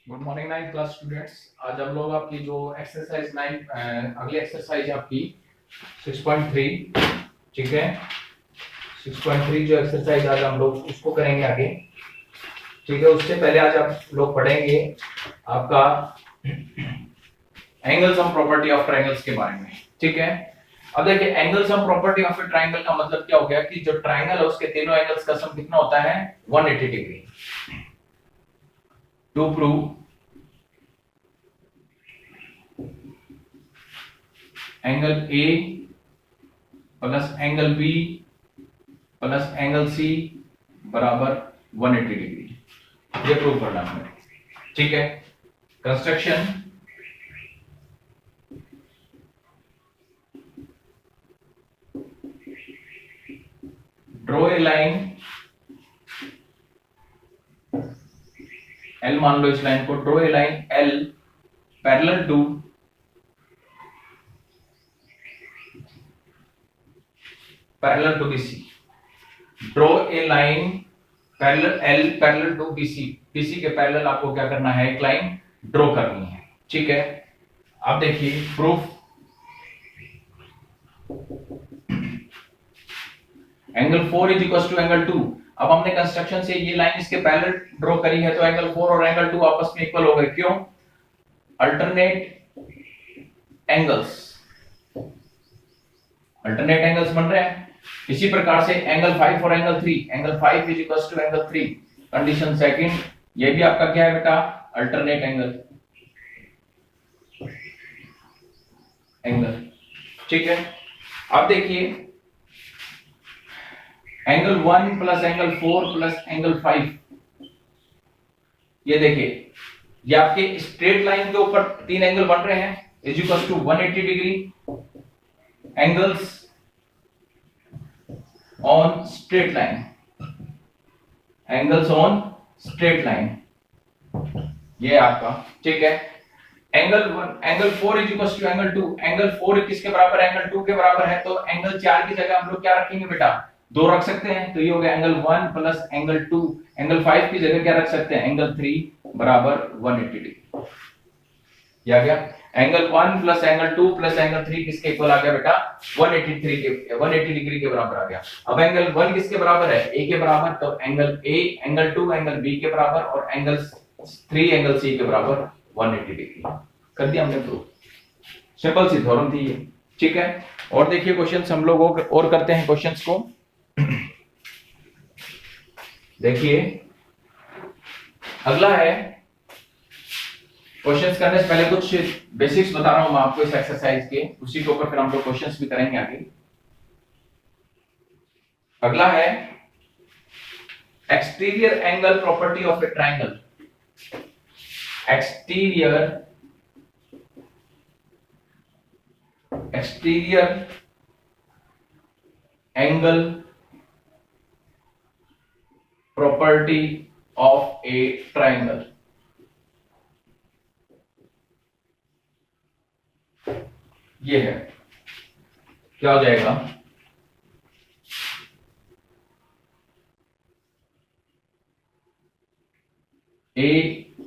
Good morning 9th class students. आज हम लोग आपकी जो एक्सरसाइज 9 अगली एक्सरसाइज है आपकी 6.3। ठीक है, 6.3 जो एक्सरसाइज आज हम लोग उसको करेंगे आगे। ठीक है, उससे पहले आज आप लोग पढ़ेंगे आपका angles of property of triangles के बारे में। ठीक है, अब देखिए angles of property of A triangle का मतलब क्या हो गया कि जो ट्रायंगल है उसके तीनों एंगल्स का सम कितना होता है 180 degree. To prove angle A plus angle B plus angle C बराबर 180 डिग्री, ये प्रूव करना है। ठीक है, construction draw a line, L मान लो इस लाइन को, draw a line L parallel to BC। Draw a line parallel L parallel to BC। BC के पैरेलल आपको क्या करना है, एक लाइन ड्रॉ करनी है। ठीक है, अब देखिए proof, angle 4 is equal to angle 2। अब हमने कंस्ट्रक्शन से ये लाइन इसके पैरेलल ड्रॉ करी है तो एंगल 4 और एंगल 2 आपस में इक्वल हो गए। क्यों? अल्टरनेट एंगल्स बन रहे हैं। इसी प्रकार से एंगल 5 और angle 3, angle 5 is equal to angle 3। Condition second, ये भी आपका क्या है बेटा, अल्टरनेट एंगल। ठीक है, अब देखिए angle 1 plus angle 4 plus angle 5, ये देखिए ये आपके स्ट्रेट लाइन के ऊपर तीन एंगल बन रहे हैं इज इक्वल टू 180 डिग्री। Angles on straight line, angles on straight line, ये आपका। ठीक है, angle 4 is equal to angle 2। Angle 4 किसके बराबर है, एंगल 2 के बराबर है, तो एंगल 4 की जगह हम लोग क्या रखेंगे बेटा, 2 रख सकते हैं। तो ये हो गया एंगल 1 प्लस एंगल 2। एंगल 5 की जगह क्या रख सकते हैं, एंगल 3 बराबर 180 डिग्री। ये आ गया angle 1 plus angle 2 plus angle 3 किसके इक्वल आ गया बेटा, 180 डिग्री के बराबर आ गया। अब एंगल 1 किसके बराबर है, ए के बराबर, तो angle A, angle 2 angle B के बराबर और एंगल 3 एंगल सी के बराबर 180 डिग्री कर दिया हमने प्रूफ। सिंपल सी थ्योरम थी ये। ठीक है, और देखिए क्वेश्चंस हम लोग और करते हैं क्वेश्चंस को। देखिए अगला है, क्वेश्चंस करने से पहले कुछ बेसिक्स बता रहा हूं मैं आपको इस एक्सरसाइज के, उसी के ऊपर फिर हम लोग क्वेश्चंस भी करेंगे आगे। अगला है exterior angle property of A triangle. Exterior angle property of A triangle. ये है, क्या हो जाएगा, ए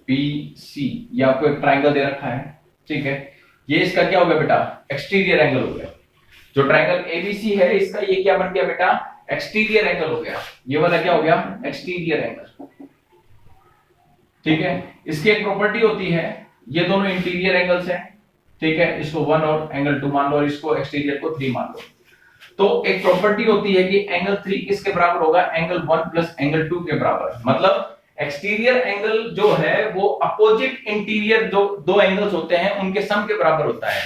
बी सी, ये आपको एक ट्रायंगल दे रखा है। ठीक है, ये इसका क्या हो गया बेटा, एक्सटीरियर एंगल हो गया। जो ट्रायंगल एबीसी है इसका ये क्या बन गया बेटा, एक्सटीरियर एंगल हो गया। ये वाला क्या हो गया, एक्सटीरियर एंगल। ठीक है, इसकी एक प्रॉपर्टी होती है, ये दोनों इंटीरियर एंगल्स हैं। ठीक है, इसको 1 और एंगल 2 मान लो और इसको एक्सटीरियर को 3 मान लो। तो एक प्रॉपर्टी होती है कि एंगल 3 किसके बराबर होगा, एंगल 1 प्लस एंगल 2 के बराबर। मतलब एक्सटीरियर एंगल जो है वो अपोजिट इंटीरियर जो दो एंगल्स होते हैं उनके सम के बराबर होता है।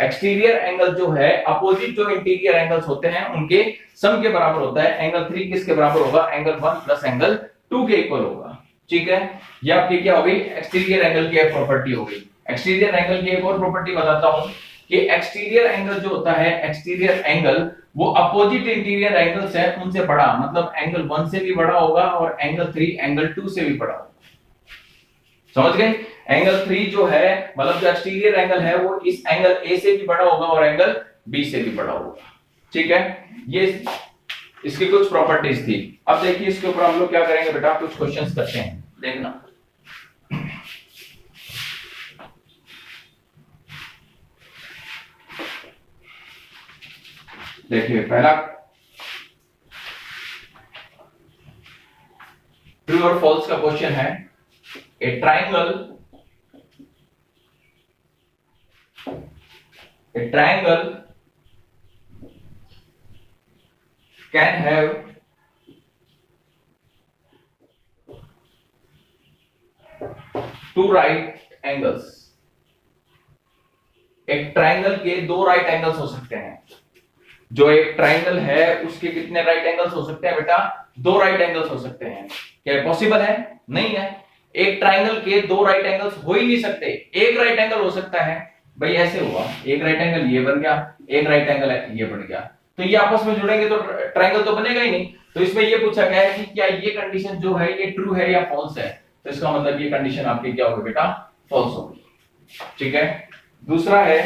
एक्सटीरियर एंगल जो है अपोजिट जो इंटीरियर एंगल्स होते हैं उनके सम के बराबर होता है। एंगल 3 किसके बराबर होगा, एंगल 1 प्लस एंगल 2 के इक्वल होगा। ठीक है, ये आपकी क्या हो गई, एक्सटीरियर एंगल की एक प्रॉपर्टी हो गई। एक्सटीरियर एंगल की एक और प्रॉपर्टी बताता हूं कि एक्सटीरियर एंगल जो होता है, एक्सटीरियर एंगल वो अपोजिट इंटीरियर एंगल्स है उनसे बड़ा, मतलब एंगल 1 से भी बड़ा होगा और एंगल 3 एंगल 2 से भी बड़ा होगा। समझ गए? एंगल 3 जो है मतलब जो एक्सटीरियर एंगल है वो इस एंगल ए से भी बड़ा होगा और एंगल बी से भी बड़ा होगा। ठीक है, ये इसकी कुछ प्रॉपर्टीज थी। अब देखिए इसके ऊपर हम लोग क्या करेंगे बेटा, कुछ क्वेश्चंस करते हैं, देखना। देखिए पहला ट्रू और फॉल्स का क्वेश्चन है, a triangle can have two right angles. एक ट्रायंगल के दो राइट एंगल्स हो सकते हैं। जो एक ट्रायंगल है उसके कितने राइट एंगल्स हो सकते हैं बेटा? दो राइट एंगल्स हो सकते हैं। क्या पॉसिबल है? नहीं है। एक ट्रायंगल के दो राइट एंगल्स हो ही नहीं सकते। एक राइट एंगल हो सकता है भाई, ऐसे हुआ, एक राइट एंगल ये बन गया, एक राइट एंगल ये बन गया, तो ये आपस में जुड़ेंगे तो ट्रायंगल तो बनेगा ही नहीं। तो इसमें ये पूछा गया है कि क्या ये कंडीशन जो है ये ट्रू है या फॉल्स है, तो इसका मतलब ये कंडीशन आपकी क्या होगी बेटा? फॉल्स होगी। ठीक है। दूसरा है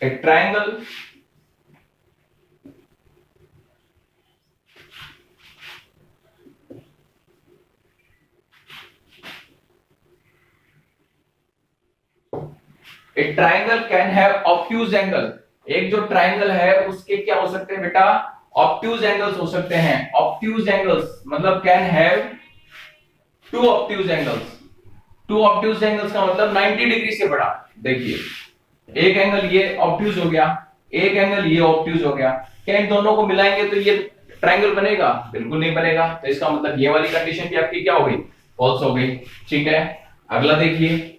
a triangle can have obtuse angle. एक जो ट्रायंगल है उसके क्या हो सकते हैं बेटा? ऑब्ट्यूज एंगल्स हो सकते हैं। ऑब्ट्यूज एंगल्स मतलब can have two obtuse angles. Two obtuse angles का मतलब 90 डिग्री से बड़ा। देखिए एक एंगल ये ऑब्ट्यूज हो गया, एक एंगल ये ऑब्ट्यूज हो गया, क्या इन दोनों को मिलाएंगे तो ये ट्रायंगल बनेगा? बिल्कुल नहीं बनेगा। तो इसका मतलब ये वाली कंडीशन भी आपकी क्या हो गई? फॉल्स हो गई। ठीक है। अगला देखिए,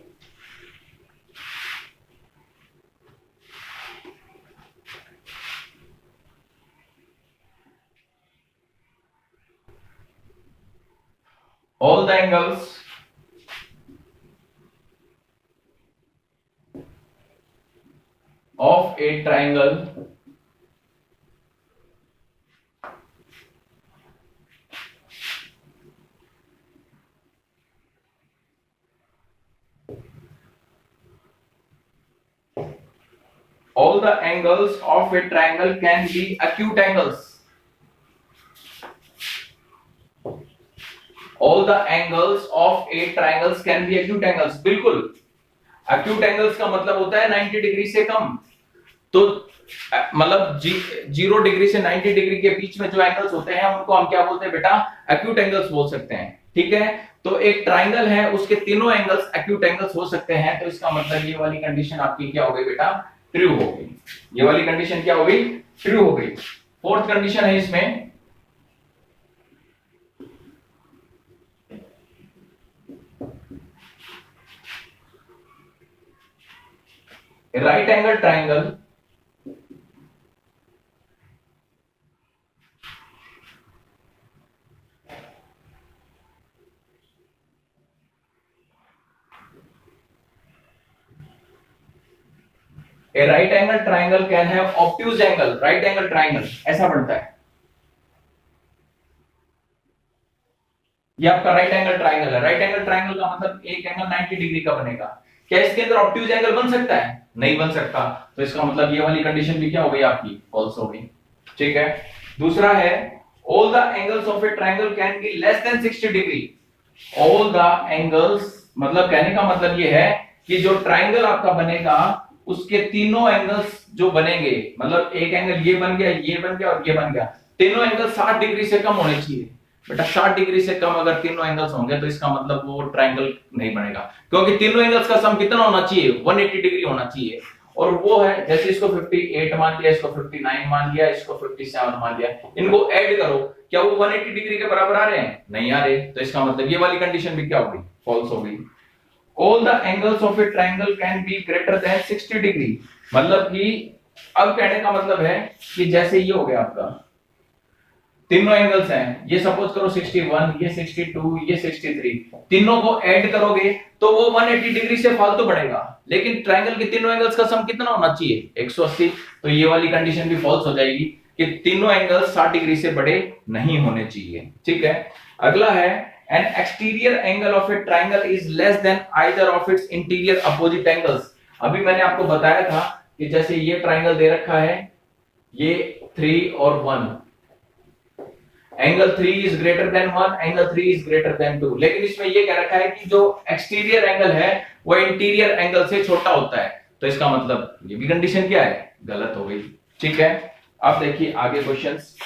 all the angles of a triangle all the angles of a triangle can be acute angles. All the angles of a triangles can be acute angles. बिल्कुल। acute angles का मतलब होता है 90 डिग्री से कम। तो मतलब 0 डिग्री से 90 डिग्री के बीच में जो एंगल्स होते हैं उनको हम क्या बोलते हैं बेटा? एक्यूट एंगल्स बोल सकते हैं। ठीक है। तो एक ट्राइंगल है उसके तीनों एंगल्स एक्यूट एंगल्स हो सकते हैं। तो इसका मतलब ये वाली कंडीशन आपकी क्या हो गई बेटा? ट्रू हो गई। ये वाली कंडीशन क्या हो गई? ट्रू हो गई। फोर्थ कंडीशन है इसमें, right angle triangle A right angle triangle can have obtuse angle. Right angle triangle ऐसा बनता है, ये आपका राइट एंगल ट्राइंगल है। राइट एंगल ट्राइंगल का मतलब एक एंगल 90 डिग्री का बनेगा। क्या इसके अंदर ऑब्ट्यूज एंगल बन सकता है? नहीं बन सकता। तो इसका मतलब ये वाली कंडीशन भी क्या हो गई आपकी? फॉल्स हो गई। ठीक है। दूसरा है, all the angles of A triangle can be less than 60 degree. All the angles मतलब कहने का मतलब ये है कि जो ट्राइंगल आपका बनेगा उसके तीनों एंगल्स जो बनेंगे, मतलब एक एंगल ये बन गया, ये बन गया और ये बन गया, तीनों एंगल 60 डिग्री से कम होने चाहिए। बेटा 60 डिग्री से कम अगर तीनों एंगल्स होंगे तो इसका मतलब वो ट्राइंगल नहीं बनेगा, क्योंकि तीनों एंगल्स का सम कितना होना चाहिए? 180 डिग्री होना चाहिए। और वो है, जैसे इसको 58 मान लिया, इसको 59 मान लिया, इसको 57 मान लिया, इनको ऐड करो, क्या वो 180 डिग्री के बराबर आ रहे हैं? नहीं आ रहे। तो इसका मतलब ये वाली कंडीशन भी क्या हो गई? फॉल्स हो गई। All the angles of a triangle can be greater than 60 degree. मतलब कि अब कहने का मतलब है कि जैसे ये हो गया आपका, तीनों एंगल्स हैं, ये सपोज करो 61, ये 62, ये 63, तीनों को ऐड करोगे तो वो 180 डिग्री से फालतू बढ़ेगा, लेकिन ट्राइंगल के तीनों एंगल्स का सम कितना होना चाहिए? 180। तो ये वाली कंडीशन भी फॉल्स हो जाएगी कि तीनों एंगल्स 60 डिग्री से बड़े नहीं होने चाहिए। ठीक है। अगला है, an exterior angle of a triangle is less than either of its interior opposite angles। अभी मैंने आपको बताया था कि जैसे ये ट्राइंगल दे रखा है, ये 3 और 1, angle 3 is greater than 1, angle 3 is greater than 2। लेकिन इसमें ये कह रखा है कि जो एक्सटीरियर एंगल है वो इंटीरियर एंगल से छोटा होता है, तो इसका मतलब ये भी कंडीशन क्या है, गलत हो गई। ठीक है, अब देखिए आगे क्वेश्चंस।